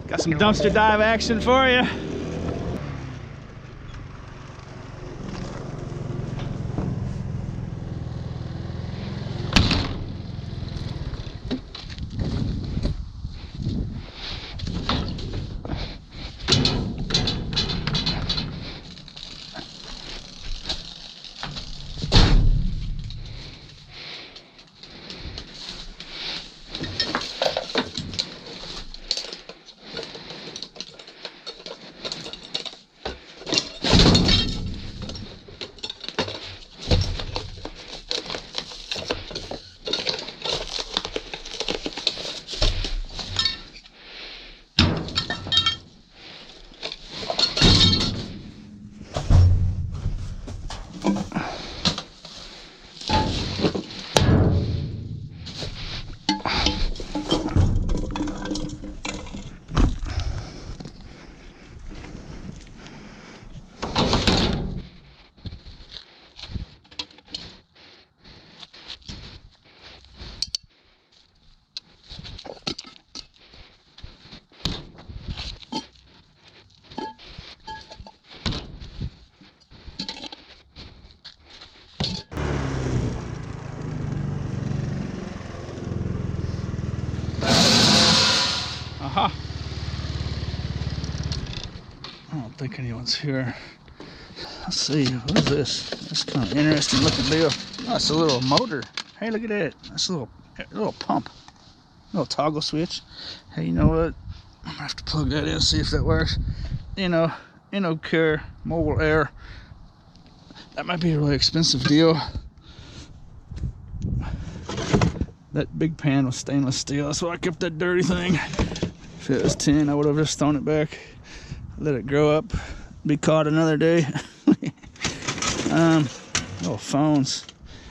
Got some dumpster dive action for you. Aha! I don't think anyone's here. Let's see, what is this? That's kind of interesting looking deal. Oh, it's a little motor. Hey, look at that. That's a little pump. Little toggle switch. Hey, you know what? I'm gonna have to plug that in, see if that works. InnoCare mobile air. That might be a really expensive deal. That big pan was stainless steel. That's why I kept that dirty thing. If it was tin, I would have just thrown it back. Let it grow up. Be caught another day. Little phones.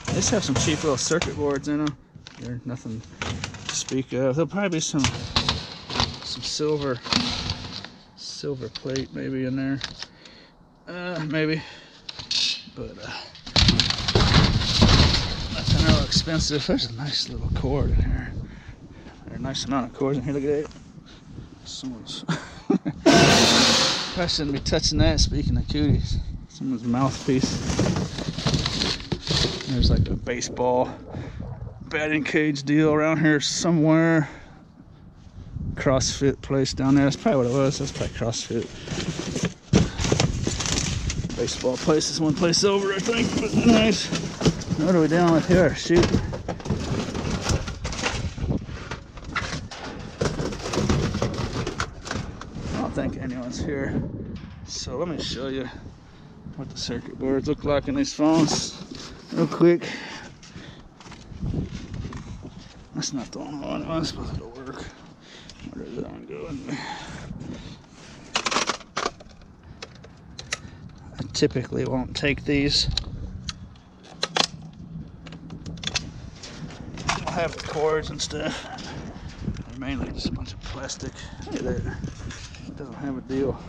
They just have some cheap little circuit boards in them. They're nothing to speak of. There'll probably be some silver plate maybe in there. Maybe. But nothing real expensive. There's a nice little cord in here. There's a nice amount of cords in here. Look at that. Someone's probably shouldn't be touching that. Speaking of cooties, someone's mouthpiece. There's like a baseball batting cage deal around here somewhere. CrossFit place down there. That's probably what it was. That's probably CrossFit. Baseball place is one place over, I think. But nice. What are we dealing with here? Shoot. I don't think anyone's here. So let me show you what the circuit boards look like in these phones real quick. That's not the one I was supposed to work. Where is that one going? I typically won't take these. I'll have the cords and stuff. They're mainly just a bunch of plastic. Look at that. It doesn't have a deal.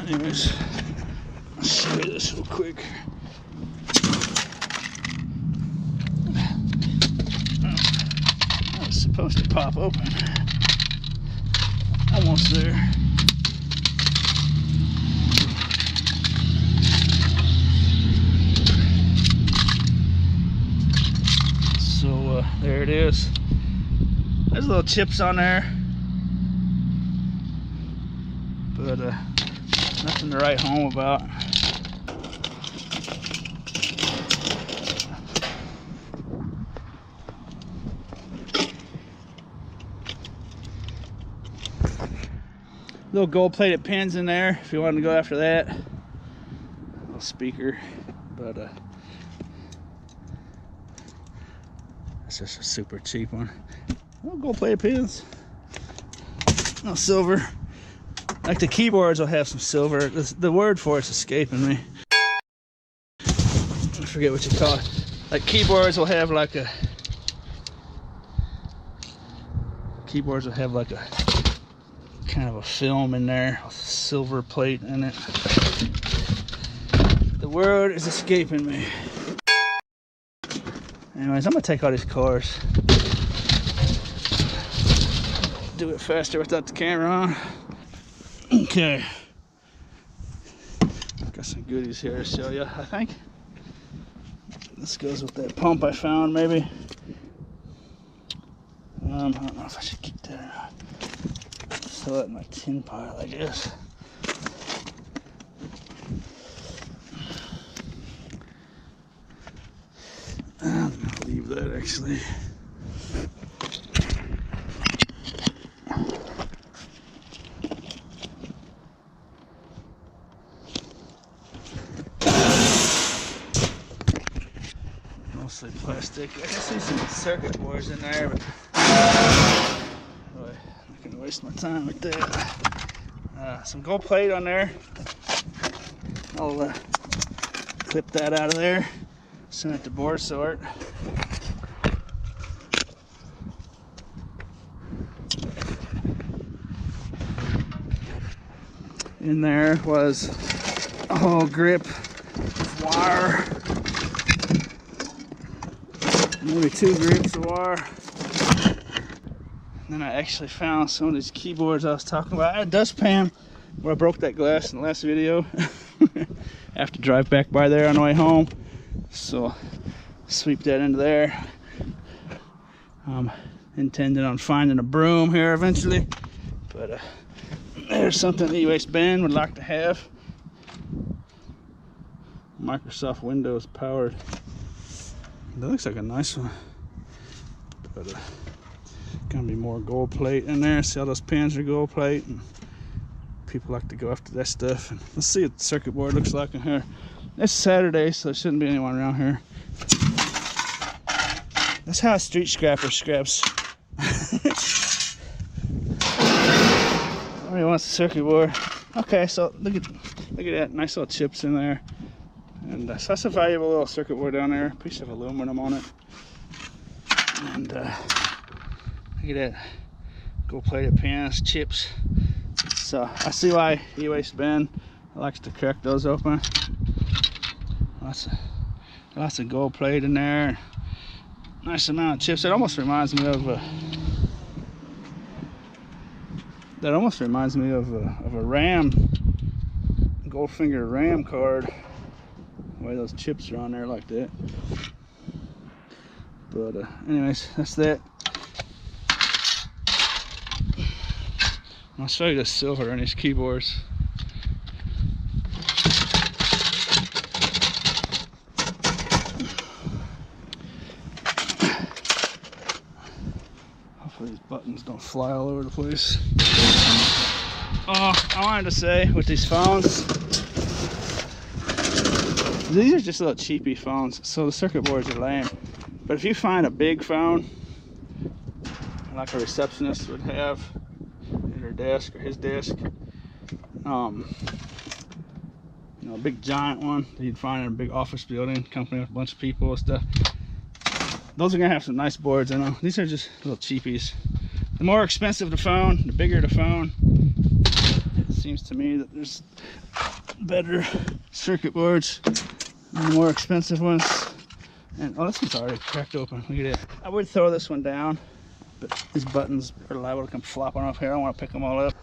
Anyways, I'll show you this real quick. It's supposed to pop open. Almost there. So there it is. There's little chips on there, but nothing to write home about. Little gold-plated pins in there if you want to go after that. Little speaker, but it's just a super cheap one. Little gold-plated pins. No silver. Like the keyboards will have some silver. The word for it's escaping me. I forget what you call it. Like keyboards will have like a. Keyboards will have like a kind of a film in there, with silver plate in it. The word is escaping me. Anyways, I'm gonna take all these cores. Do it faster without the camera on. Okay. Got some goodies here to show you, I think. This goes with that pump I found, maybe. I don't know if I should keep that or not. Throw it in my tin pile, I guess. I'm gonna leave that actually. Mostly plastic. I can see some circuit boards in there, but I'm not gonna waste my time with that. Some gold plate on there. I'll clip that out of there. Send it to board sort. In there was a whole grip of wire. Maybe 2 grips of wire. And then I actually found some of these keyboards I was talking about. I had a dustpan where I broke that glass in the last video. I have to drive back by there on the way home. So sweep that into there. Intending on finding a broom here eventually. But there's something the e-waste bin would like to have. Microsoft Windows powered. That looks like a nice one. But gonna be more gold plate in there. See all those pins are gold plate, and people like to go after that stuff. And let's see what the circuit board looks like in here. It's Saturday, so there shouldn't be anyone around here. That's how a street scrapper scraps. Nobody wants the circuit board. Okay, so look at that, nice little chips in there. And so that's a valuable little circuit board down there. Piece of aluminum on it. And look at that, gold-plated pins, chips. So I see why e-waste bin likes to crack those open. Lots of gold plate in there. Nice amount of chips. It almost reminds me of a. That almost reminds me of a RAM, Goldfinger RAM card. The way those chips are on there like that. But anyways, that's that. I'll show you the silver in these keyboards. Hopefully these buttons don't fly all over the place. Oh, I wanted to say with these phones, these are just little cheapy phones, so the circuit boards are lame. But if you find a big phone, like a receptionist would have at her desk or his desk, you know, a big giant one that you'd find in a big office building, company with a bunch of people and stuff, those are gonna have some nice boards in them. These are just little cheapies. The more expensive the phone, the bigger the phone. It seems to me that there's better circuit boards than the more expensive ones. And oh, this one's already cracked open. Look at it. I would throw this one down, but these buttons are liable to come flopping off here. I want to pick them all up.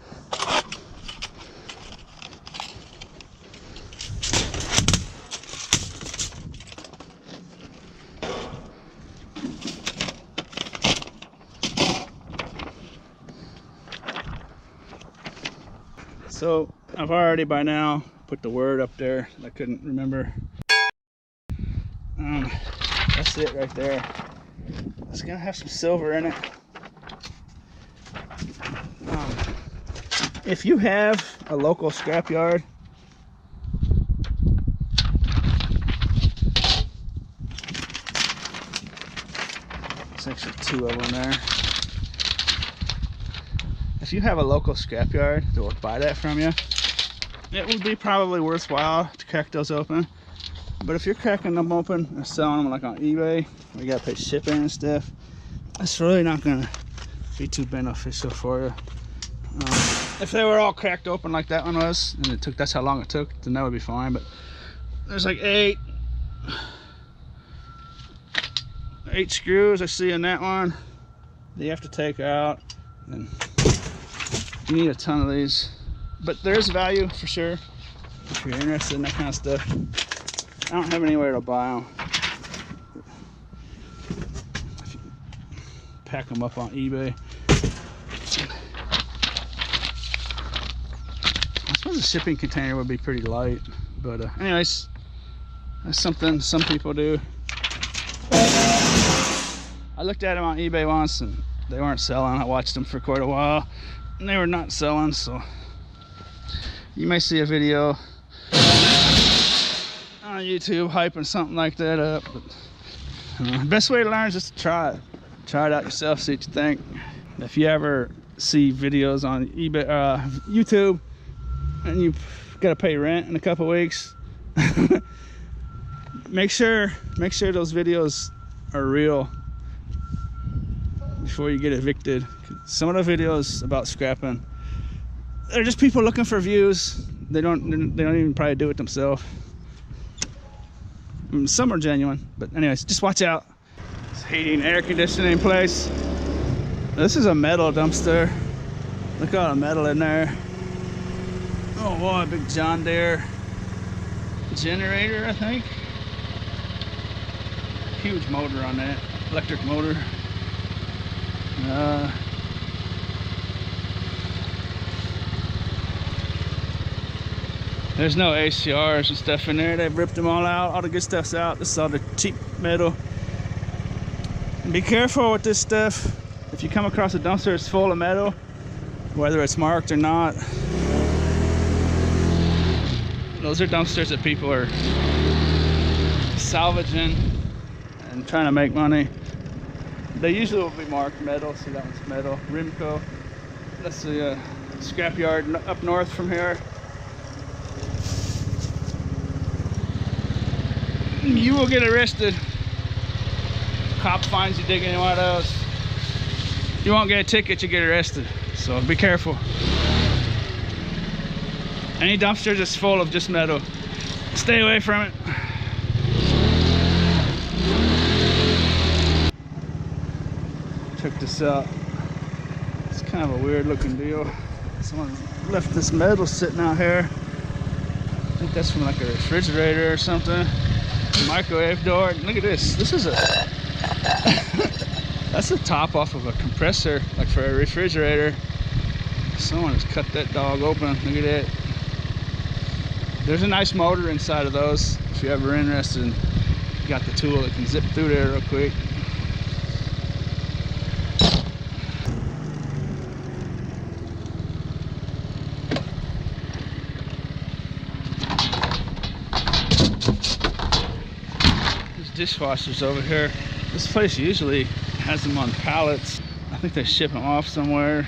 So I've already by now put the word up there. I couldn't remember. That's it right there. It's gonna have some silver in it. If you have a local scrapyard, there's actually 2 of them there. If you have a local scrapyard that will buy that from you, it would be probably worthwhile to crack those open. But if you're cracking them open and selling them like on eBay, where you gotta pay shipping and stuff, it's really not gonna be too beneficial for you. If they were all cracked open like that one was, and that's how long it took, then that would be fine. But there's like 8 screws I see in that one that you have to take out, and you need a ton of these. But there's value for sure if you're interested in that kind of stuff. I don't have anywhere to buy them. Pack them up on eBay. I suppose the shipping container would be pretty light, but anyways, that's something some people do. I looked at them on eBay once and they weren't selling. I watched them for quite a while and they were not selling, so you may see a video on YouTube hyping something like that up. But the best way to learn is just to try it. Try it out yourself, see what you think. If you ever see videos on eBay, YouTube, and you've got to pay rent in a couple weeks, make sure those videos are real before you get evicted. Some of the videos about scrapping, they're just people looking for views. They don't even probably do it themselves. Some are genuine, but anyways, just watch out. It's heating, air conditioning place. This is a metal dumpster. Look at all the metal in there. Oh boy, big John Deere generator, I think. Huge motor on that, electric motor. There's no ACRs and stuff in there. They've ripped them all out. All the good stuff's out. This is all the cheap metal. And be careful with this stuff. If you come across a dumpster that's full of metal, whether it's marked or not, those are dumpsters that people are salvaging and trying to make money. They usually will be marked metal. See, that one's metal. Rimco. That's the scrapyard up north from here. You will get arrested. Cop finds you digging in one of those. You won't get a ticket, you get arrested. So be careful. Any dumpster that's full of just metal, stay away from it. Check this out. It's kind of a weird looking deal. Someone left this metal sitting out here. I think that's from like a refrigerator or something. Microwave door. Look at this. This is a that's the top off of a compressor, like for a refrigerator. Someone has cut that dog open. Look at that. There's a nice motor inside of those. If you're ever interested, and got the tool that can zip through there real quick. Dishwashers over here. This place usually has them on pallets. I think they ship them off somewhere.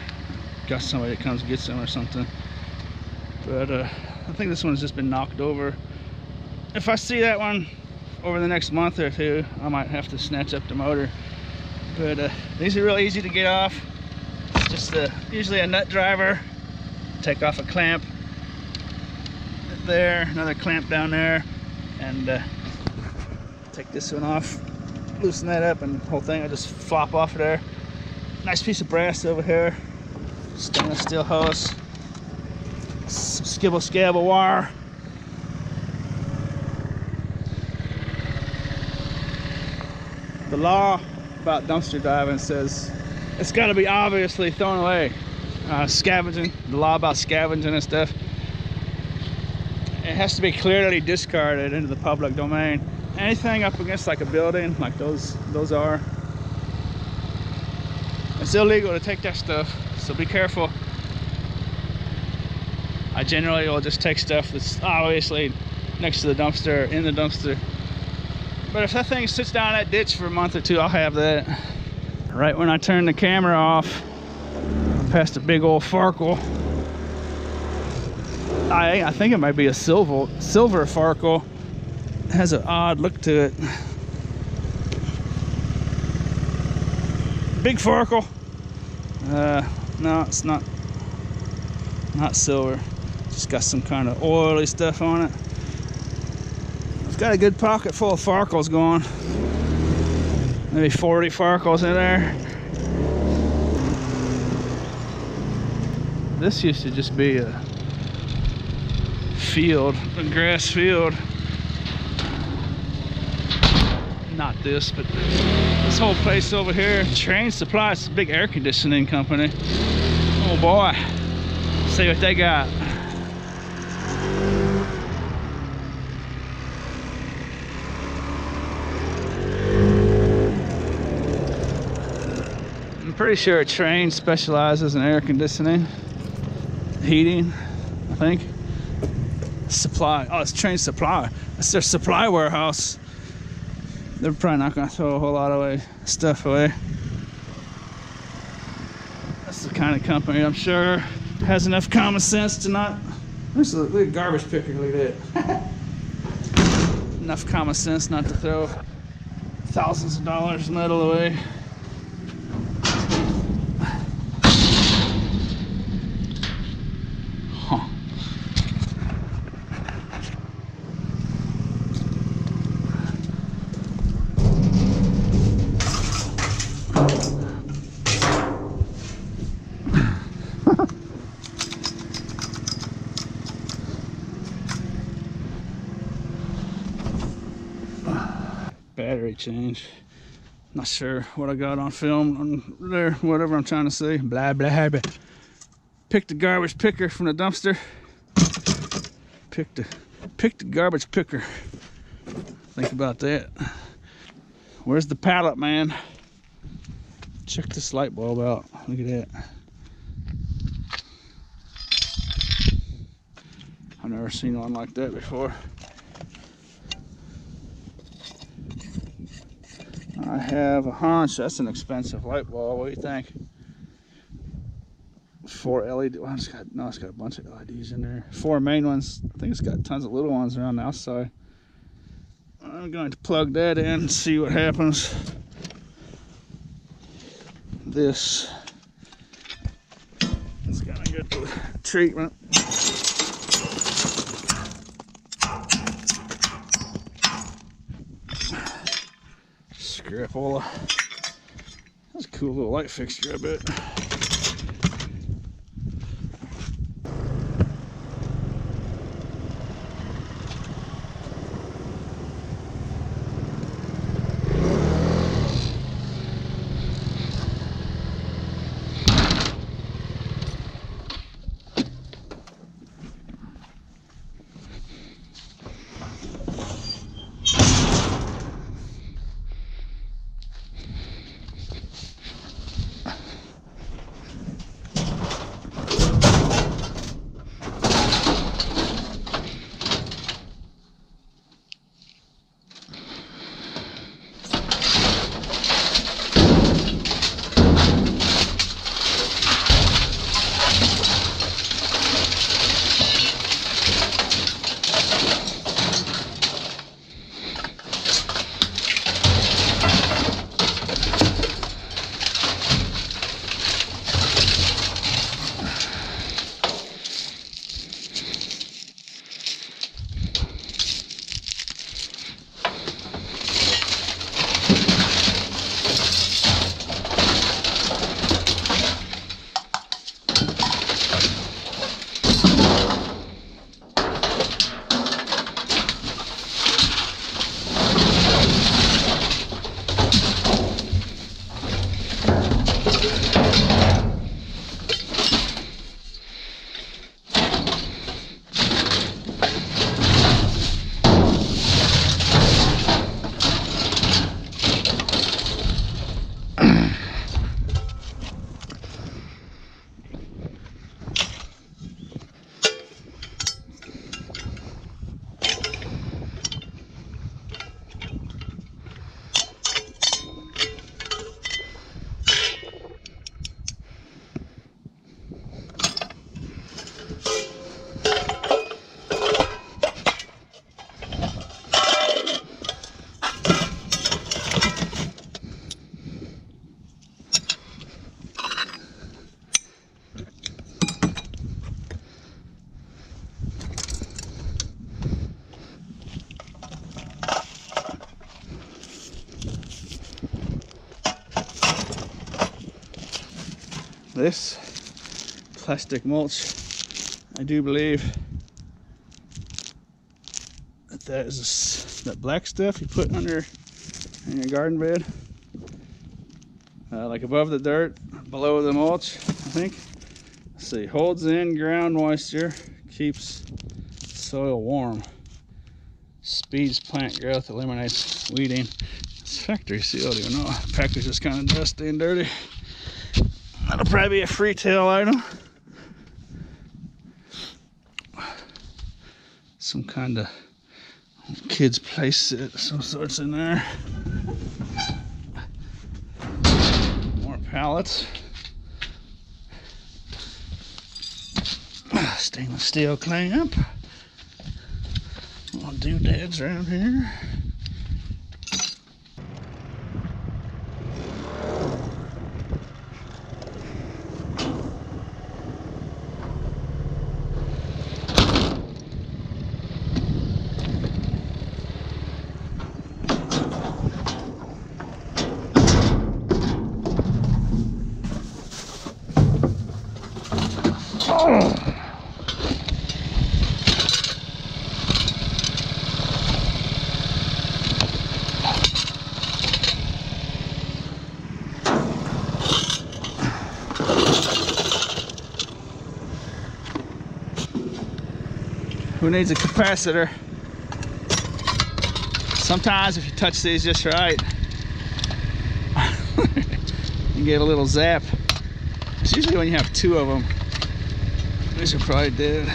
Got somebody that comes and gets them or something. But I think this one's just been knocked over. If I see that one over the next month or two, I might have to snatch up the motor. But these are real easy to get off. It's just usually a nut driver. Take off a clamp there, another clamp down there, and take this one off, loosen that up, and the whole thing will just flop off of there. Nice piece of brass over here, stainless steel hose, some skibble scabble wire. The law about dumpster diving says it's got to be obviously thrown away. scavenging, the law about scavenging and stuff. It has to be clearly discarded into the public domain. Anything up against like a building, like those are, it's illegal to take that stuff, so be careful. I generally will just take stuff that's obviously next to the dumpster, in the dumpster. But if that thing sits down in that ditch for a month or two, I'll have that. Right when I turn the camera off, past a big old Farkle. I think it might be a silver Farkle. It has an odd look to it. Big Farkle. No, it's not silver. Just got some kind of oily stuff on it. I've got a good pocket full of Farkles going. Maybe 40 Farkles in there. This used to just be a field, a grass field. Not this, but this whole place over here. Train Supply, it's a big air conditioning company. Oh boy, see what they got. I'm pretty sure Train specializes in air conditioning, heating, I think. Supply, oh, it's Train Supply. It's their supply warehouse. They're probably not gonna throw a whole lot of stuff away. That's the kind of company I'm sure has enough common sense to not. Look at garbage picker, look at that. Enough common sense not to throw thousands of dollars of metal away. Huh. Battery change. Not sure what I got on film on there, whatever I'm trying to say. Blah, blah, blah. Picked the garbage picker from the dumpster. Picked the garbage picker. Think about that. Where's the pallet, man? Check this light bulb out. Look at that. I've never seen one like that before. I have a hunch that's an expensive light bulb. What do you think? 4 LED. Well, it's got a bunch of LEDs in there. 4 main ones. I think it's got tons of little ones around the outside. I'm going to plug that in and see what happens. This is gonna get the treatment. Scrapola. That's a cool little light fixture, I bet. this plastic mulch, I do believe that is that black stuff you put under in your garden bed, like above the dirt, below the mulch, I think. Let's see, holds in ground moisture, keeps soil warm, speeds plant growth, eliminates weeding. It's factory sealed, even though the package is kind of dusty and dirty. That'll probably be a retail item. Some kind of kids play set, some sorts in there. More pallets. Stainless steel clamp. Little doodads around here. Who needs a capacitor? Sometimes if you touch these just right, you get a little zap. It's usually when you have two of them. These are probably dead.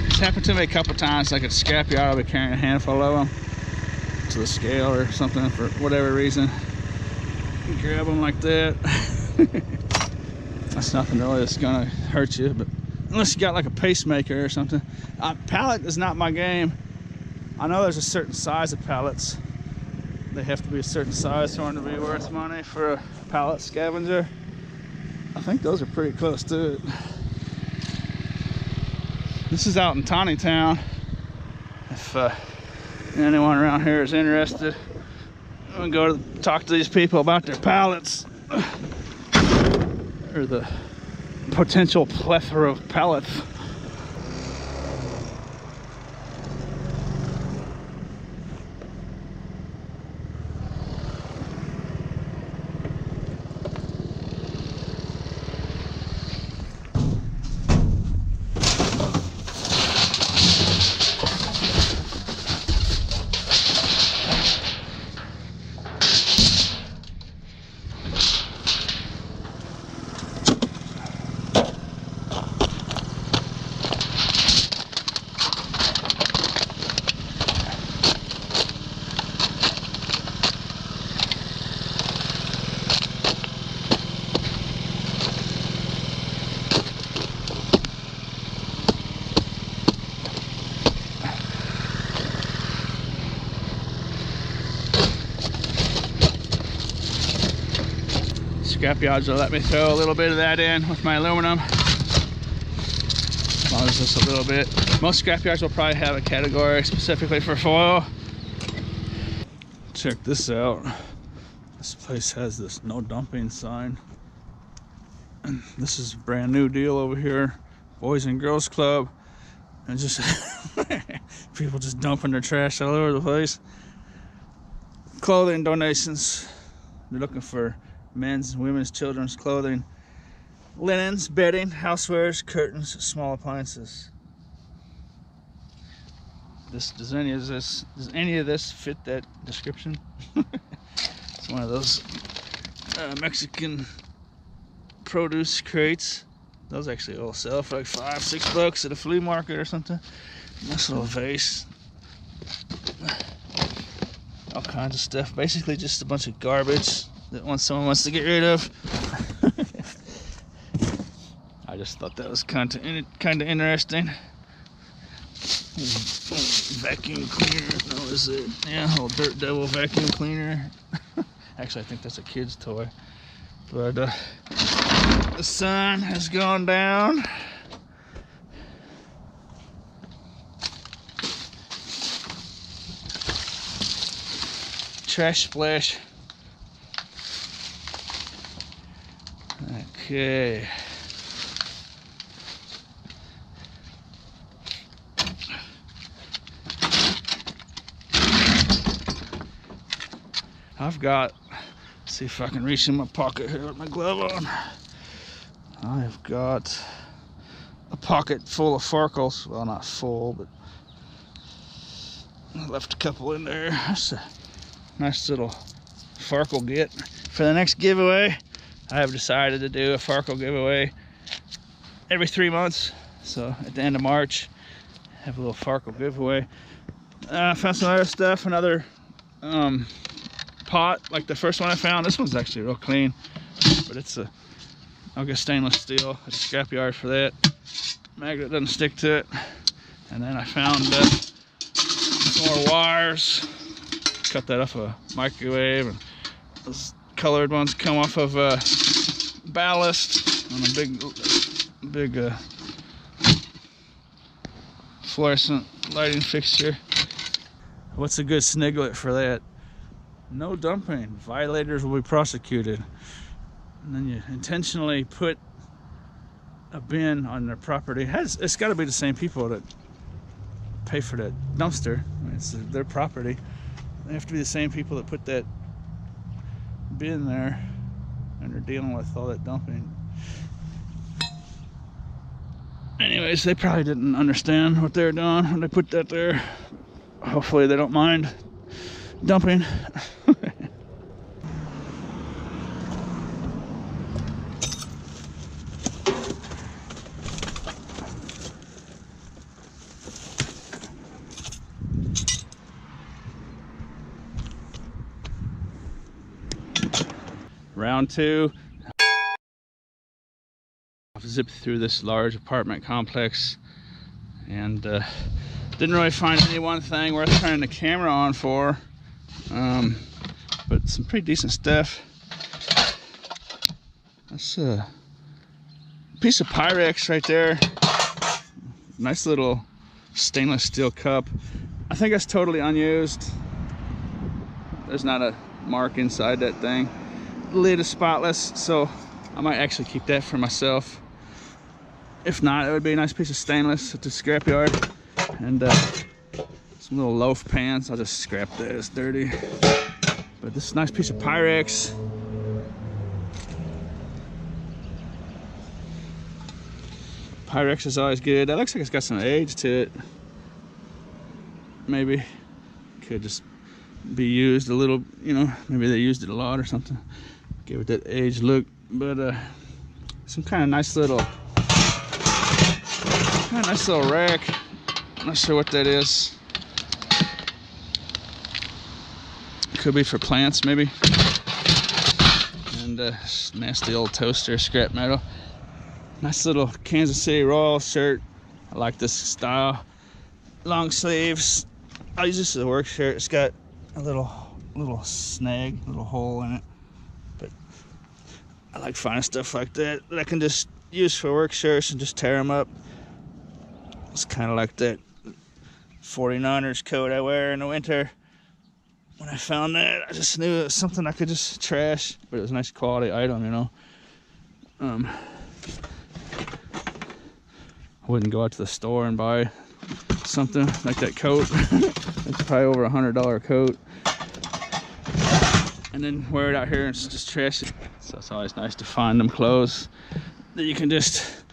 It's happened to me a couple times. Like at scrapyard, I'll be carrying a handful of them to the scale or something for whatever reason. You grab them like that. That's nothing really that's gonna hurt you, but unless you got like a pacemaker or something. Pallet is not my game. I know there's a certain size of pallets. They have to be a certain size for them to be worth money for a pallet scavenger. I think those are pretty close to it. This is out in Tawny Town. If anyone around here is interested, I'm gonna go to talk to these people about their pallets or the potential plethora of pallets. Scrapyards will let me throw a little bit of that in with my aluminum. As long as just a little bit. Most scrapyards will probably have a category specifically for foil. Check this out. This place has this no dumping sign. And this is a brand new deal over here. Boys and Girls Club. And just people just dumping their trash all over the place. Clothing donations. They're looking for men's and women's, children's clothing, linens, bedding, housewares, curtains, small appliances. Does any of this fit that description? It's one of those Mexican produce crates. Those actually all sell for like $5-6 at a flea market or something. Nice little vase. All kinds of stuff. Basically just a bunch of garbage that someone wants to get rid of. I just thought that was kind of interesting. Vacuum cleaner. No, is it? Yeah, little Dirt Devil vacuum cleaner. Actually, I think that's a kid's toy. But the sun has gone down. Trash splash. Okay. I've got, let's see if I can reach in my pocket here with my glove on. I've got a pocket full of farkles. Well, not full, but I left a couple in there. That's a nice little farkle get. For the next giveaway, I have decided to do a farkle giveaway every 3 months. So at the end of March, have a little farkle giveaway. I found some other stuff, another pot like the first one I found. This one's actually real clean, but it's a, I'll get stainless steel at the scrapyard for that. Magnet doesn't stick to it. And then I found some more wires. Cut that off a microwave, and those colored ones come off of ballast on a big fluorescent lighting fixture. What's a good sniglet for that? No dumping. Violators will be prosecuted. And then you intentionally put a bin on their property. It's got to be the same people that pay for that dumpster. I mean, it's their property. They have to be the same people that put that bin there, and they're dealing with all that dumping. Anyways, they probably didn't understand what they were doing when they put that there. Hopefully they don't mind dumping. Round two. I've zipped through this large apartment complex and didn't really find any one thing worth turning the camera on for, but some pretty decent stuff. That's a piece of Pyrex right there. Nice little stainless steel cup. I think that's totally unused. There's not a mark inside that thing. The lid is spotless, so I might actually keep that for myself. If not, it would be a nice piece of stainless at the scrapyard. And some little loaf pans. I'll just scrap that, it's dirty. But this is a nice piece of Pyrex. Pyrex is always good. That looks like it's got some age to it. Maybe could just be used a little, you know, maybe they used it a lot or something. Give it that aged look. But some kind of nice little rack. I'm not sure what that is. Could be for plants, maybe. And nasty old toaster, scrap metal. Nice little Kansas City Royals shirt. I like this style. Long sleeves. I'll use this as a work shirt. It's got a little snag, little hole in it. But I like finding stuff like that I can just use for work shirts and just tear them up. It's kind of like that 49ers coat I wear in the winter. When I found that, I just knew it was something I could just trash, but it was a nice quality item, you know. I wouldn't go out to the store and buy something like that coat. It's probably over $100 coat, and then wear it out here and just trash it. So it's always nice to find them clothes that you can just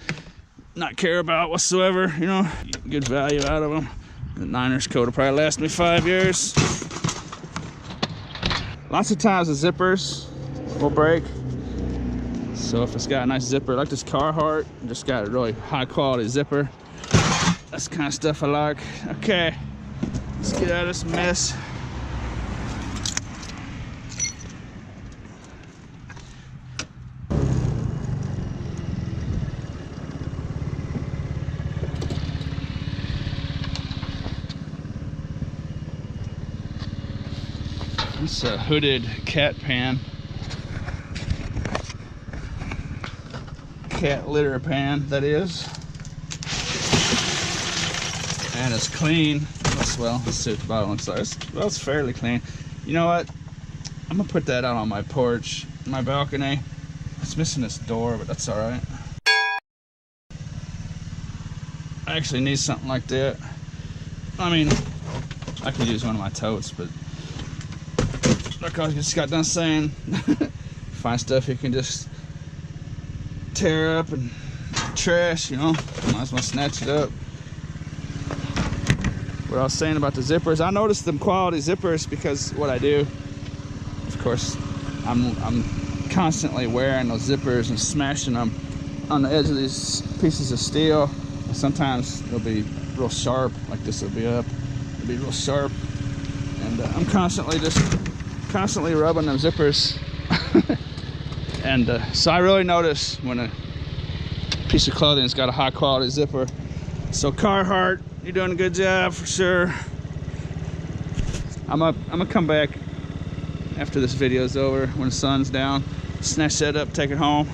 not care about whatsoever, you know. Get good value out of them. The Niners coat will probably last me 5 years. Lots of times the zippers will break, so if it's got a nice zipper like this Carhartt, just got a really high quality zipper, that's the kind of stuff I like. Okay, let's get out of this mess. It's a hooded cat pan. Cat litter pan, that is. And it's clean. Well, let's see what the bottom looks like. Well, it's fairly clean. You know what? I'm gonna put that out on my porch, my balcony. It's It's missing this door, but that's all right. I actually need something like that. I mean, I could use one of my totes, but like I just got done saying, find stuff you can just tear up and trash, you know, might as well snatch it up. What I was saying about the zippers, I noticed them quality zippers because what I do, of course, I'm constantly wearing those zippers and smashing them on the edge of these pieces of steel. And sometimes they'll be real sharp, like this will be up, it'll be real sharp, and I'm constantly rubbing them zippers. And so I really notice when a piece of clothing's got a high quality zipper. So Carhartt, you're doing a good job for sure. I'm gonna come back after this video's over, when the sun's down, snatch that up, take it home.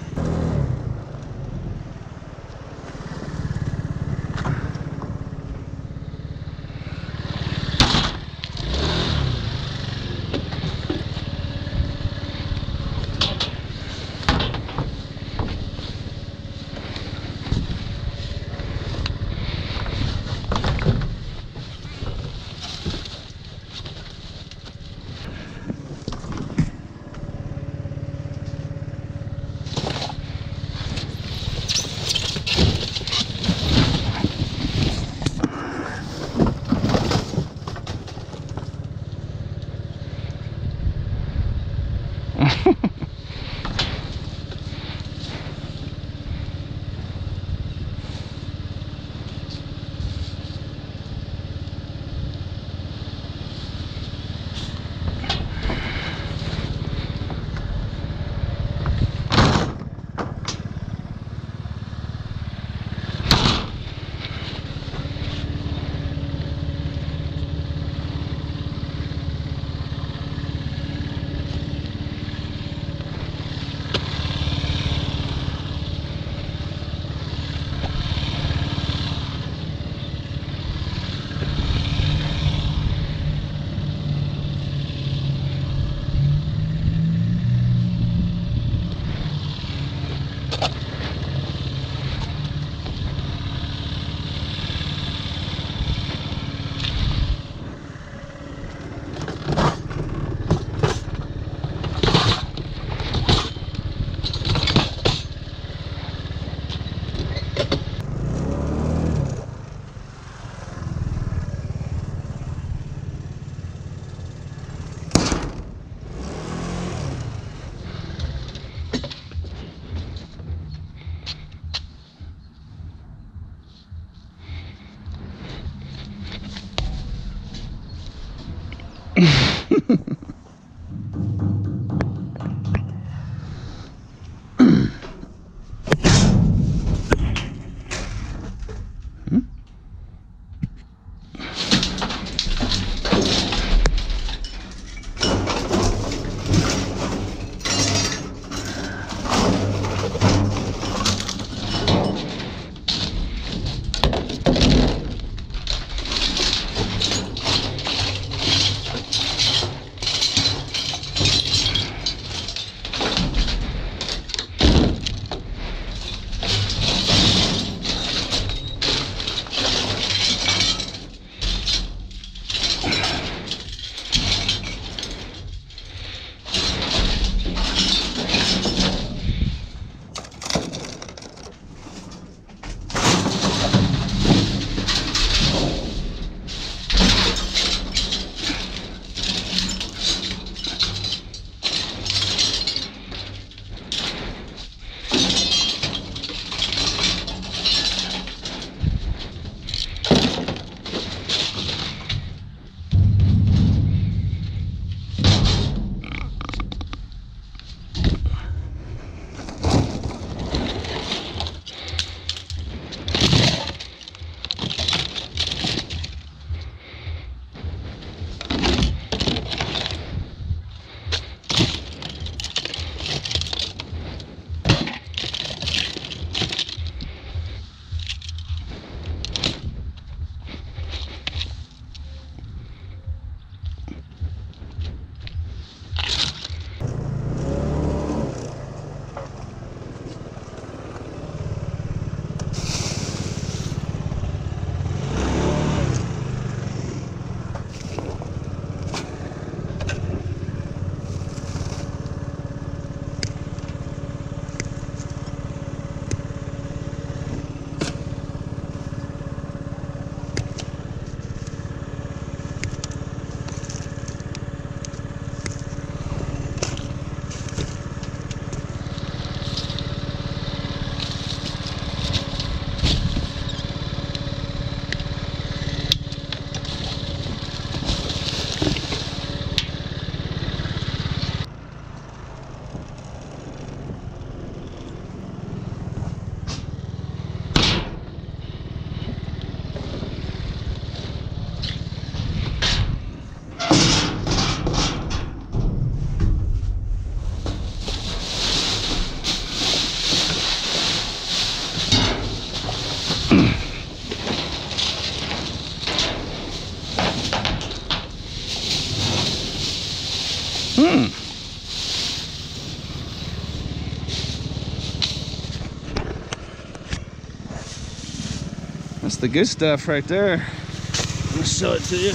That's the good stuff right there. I'm gonna show it to you.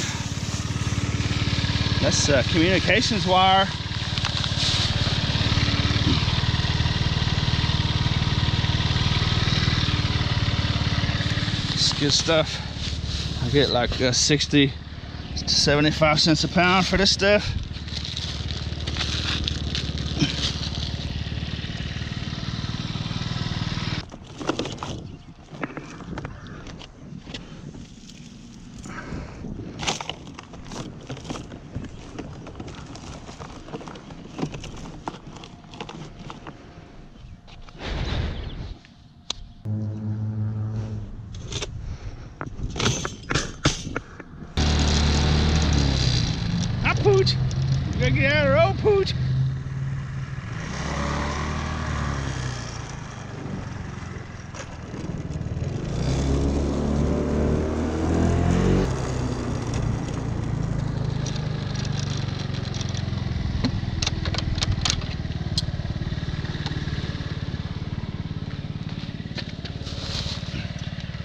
That's communications wire. It's good stuff. I get like 60 to 75 cents a pound for this stuff. Pooch, you gotta get out of the road, Pooch.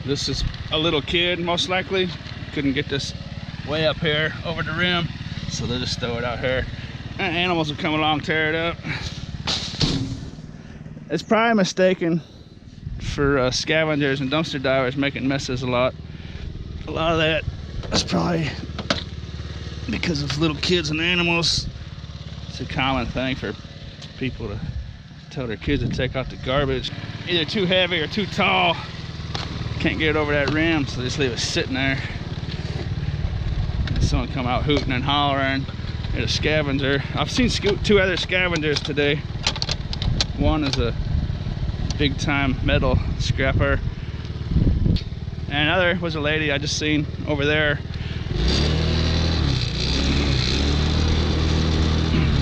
This is a little kid, most likely. Couldn't get this way up here over the rim. So they'll just throw it out here. Animals will come along, tear it up. It's probably mistaken for scavengers and dumpster divers making messes a lot. A lot of that is probably because of little kids and animals. It's a common thing for people to tell their kids to take out the garbage. Either too heavy or too tall. Can't get it over that rim, so they just leave it sitting there. Someone come out hooting and hollering at a scavenger. I've seen two other scavengers today. One is a big time metal scrapper, and another was a lady I just seen over there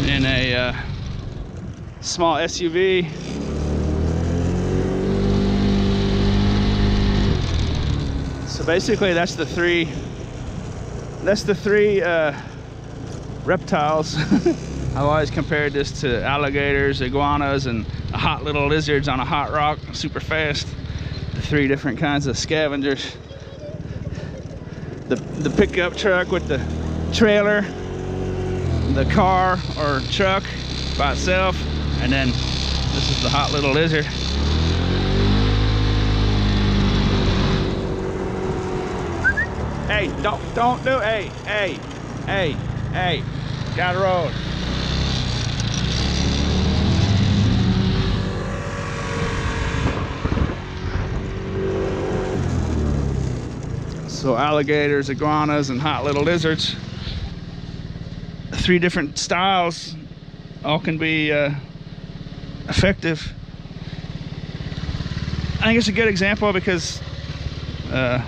in a small SUV. So basically that's the three reptiles. I've always compared this to alligators, iguanas, and hot little lizards on a hot rock, super fast. The three different kinds of scavengers. The pickup truck with the trailer, the car or truck by itself, and then this is the hot little lizard. Hey, don't do, hey, got a road. So alligators, iguanas, and hot little lizards. Three different styles, all can be effective. I think it's a good example because the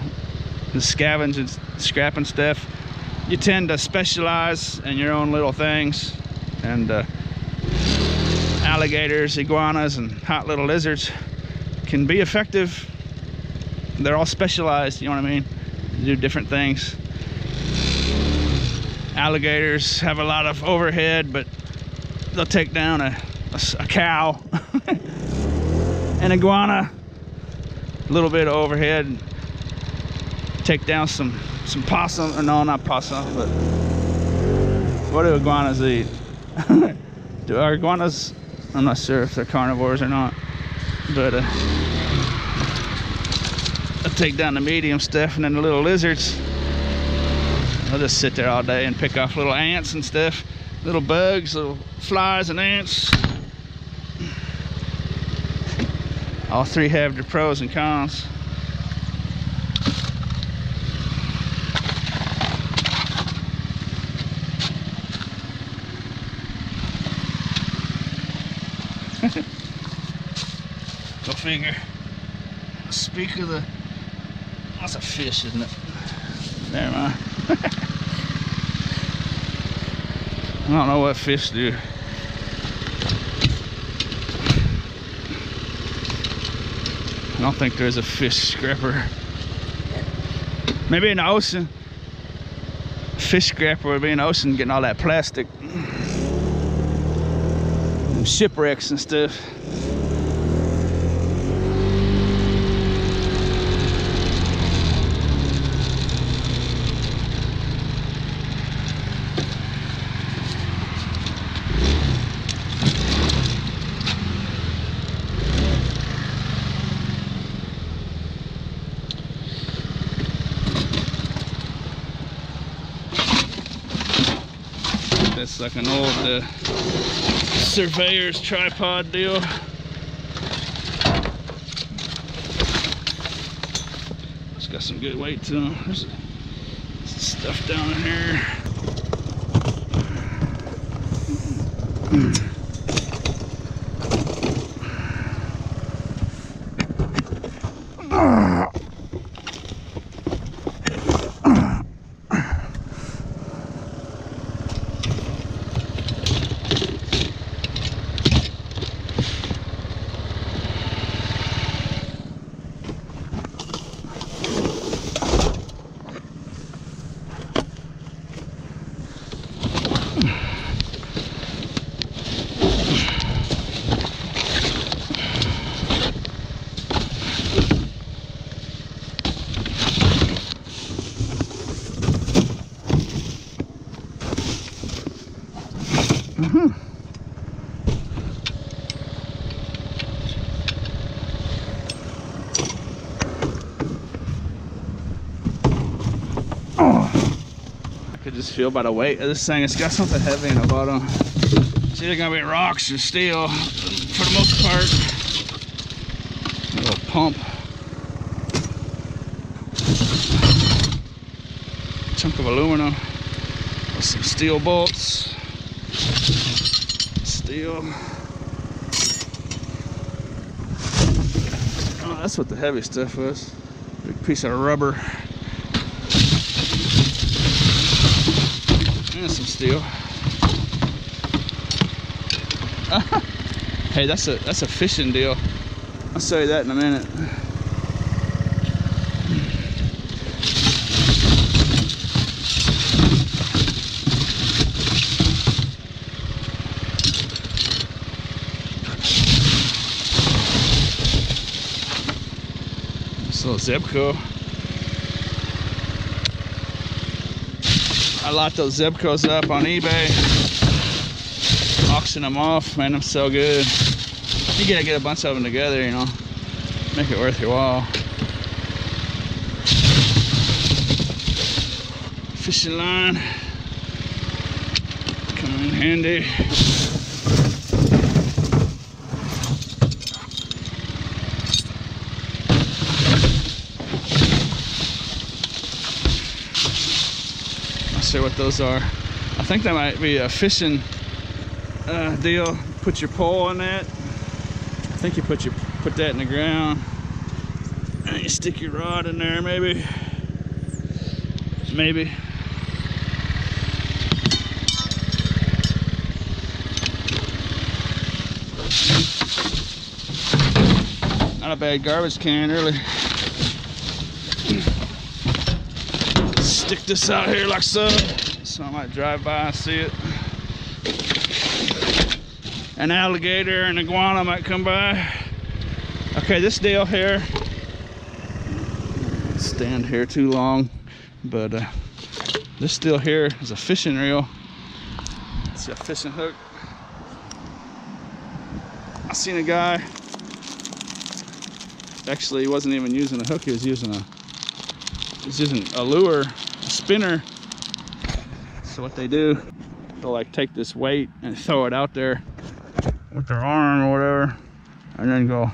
scavenging, scrapping stuff, you tend to specialize in your own little things, and alligators, iguanas, and hot little lizards can be effective. They're all specialized, you know what I mean? They do different things. Alligators have a lot of overhead, but they'll take down a cow. An iguana, a little bit of overhead, take down some possum, or no, not possum, but what do iguanas eat? Do our iguanas, I'm not sure if they're carnivores or not, but I'll take down the medium stuff, and then the little lizards, I'll just sit there all day and pick off little ants and stuff, little bugs, little flies and ants. All three have their pros and cons. Go figure. Speak of the... That's a fish, isn't it? Never mind. I don't know what fish do. I don't think there's a fish scraper. Maybe in the ocean. Fish scraper would be in the ocean getting all that plastic. And shipwrecks and stuff. It's like an old surveyor's tripod deal. It's got some good weight to them. There's stuff down in here. I could just feel by the weight of this thing, it's got something heavy in the bottom. It's either gonna be rocks or steel for the most part. A little pump. Chunk of aluminum with some steel bolts. Steel. Oh, that's what the heavy stuff was. Big piece of rubber. And some steel. Hey, that's a fishing deal. I'll show you that in a minute. This little Zebco. I locked those Zebcos up on eBay, auction them off. Man, I'm so good. You gotta get a bunch of them together, you know, make it worth your while. Fishing line, come in handy. Sure what those are. I think that might be a fishing deal. Put your pole on that. I think you put that in the ground and you stick your rod in there, maybe. Not a bad garbage can, really. Stick this out here like so. So I might drive by and see it. An alligator and iguana might come by. Okay, this deal here. Stand here too long, but this deal here is a fishing reel. It's a fishing hook. I seen a guy. Actually, he wasn't even using a hook. He was using a lure. Spinner. So what they do, they'll like take this weight and throw it out there with their arm or whatever, and then go